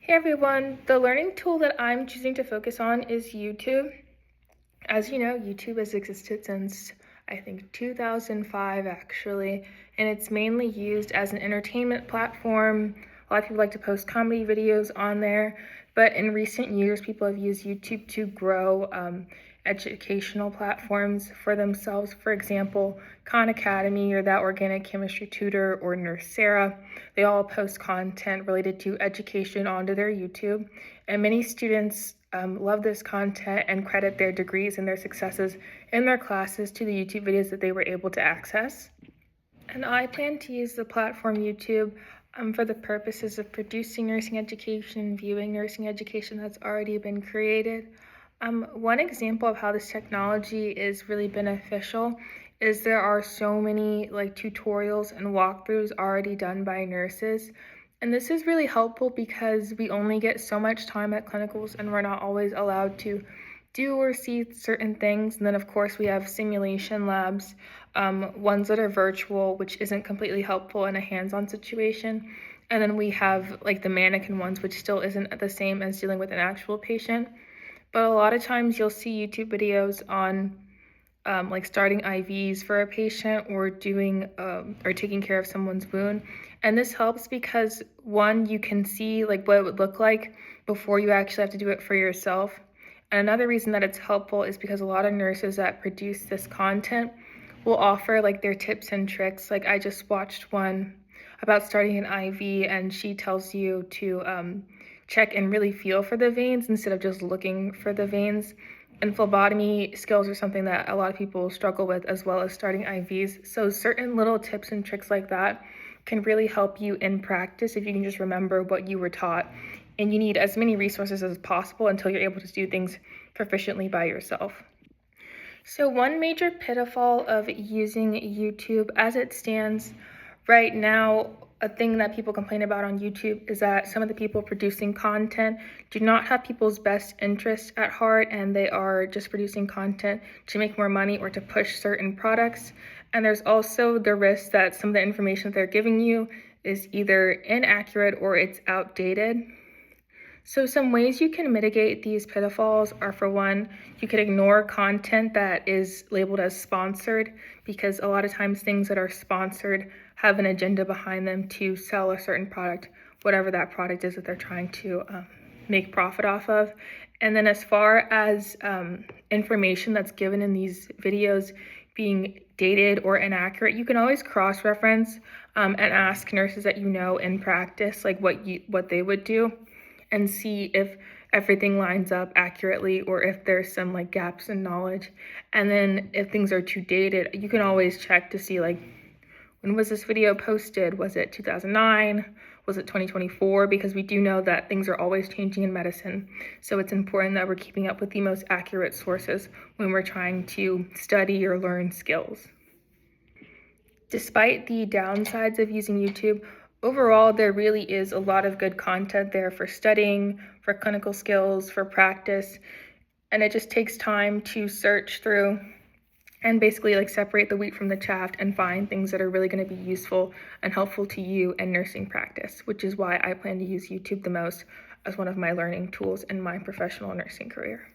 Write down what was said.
Hey everyone, the learning tool that I'm choosing to focus on is YouTube. As you know, YouTube has existed since I think 2005 actually, and it's mainly used as an entertainment platform. A lot of people like to post comedy videos on there, but in recent years, people have used YouTube to grow educational platforms for themselves. For example, Khan Academy or That Organic Chemistry Tutor or Nursera, they all post content related to education onto their YouTube, and many students love this content and credit their degrees and their successes in their classes to the YouTube videos that they were able to access. And I plan to use the platform YouTube for the purposes of producing nursing education, viewing nursing education that's already been created. One example of how this technology is really beneficial is there are so many tutorials and walkthroughs already done by nurses. And this is really helpful because we only get so much time at clinicals and we're not always allowed to do or see certain things. And then of course we have simulation labs, ones that are virtual, which isn't completely helpful in a hands-on situation. And then we have the mannequin ones, which still isn't the same as dealing with an actual patient. But a lot of times you'll see YouTube videos on starting IVs for a patient or doing or taking care of someone's wound. And this helps because one, you can see what it would look like before you actually have to do it for yourself. And another reason that it's helpful is because a lot of nurses that produce this content will offer their tips and tricks. I just watched one about starting an IV, and she tells you to check and really feel for the veins instead of just looking for the veins. And phlebotomy skills are something that a lot of people struggle with, as well as starting IVs. So certain little tips and tricks like that can really help you in practice if you can just remember what you were taught. And you need as many resources as possible until you're able to do things proficiently by yourself. So one major pitfall of using YouTube as it stands right now, a thing that people complain about on YouTube is that some of the people producing content do not have people's best interests at heart, and they are just producing content to make more money or to push certain products. And there's also the risk that some of the information that they're giving you is either inaccurate or it's outdated. So some ways you can mitigate these pitfalls are, for one, you could ignore content that is labeled as sponsored, because a lot of times things that are sponsored have an agenda behind them to sell a certain product, whatever that product is that they're trying to make profit off of. And then as far as information that's given in these videos being dated or inaccurate, you can always cross-reference and ask nurses that you know in practice what they would do, and see if everything lines up accurately or if there's some gaps in knowledge. And then if things are too dated, you can always check to see when was this video posted? Was it 2009? Was it 2024? Because we do know that things are always changing in medicine. So it's important that we're keeping up with the most accurate sources when we're trying to study or learn skills. Despite the downsides of using YouTube, overall, there really is a lot of good content there for studying, for clinical skills, for practice, and it just takes time to search through and basically separate the wheat from the chaff and find things that are really going to be useful and helpful to you in nursing practice, which is why I plan to use YouTube the most as one of my learning tools in my professional nursing career.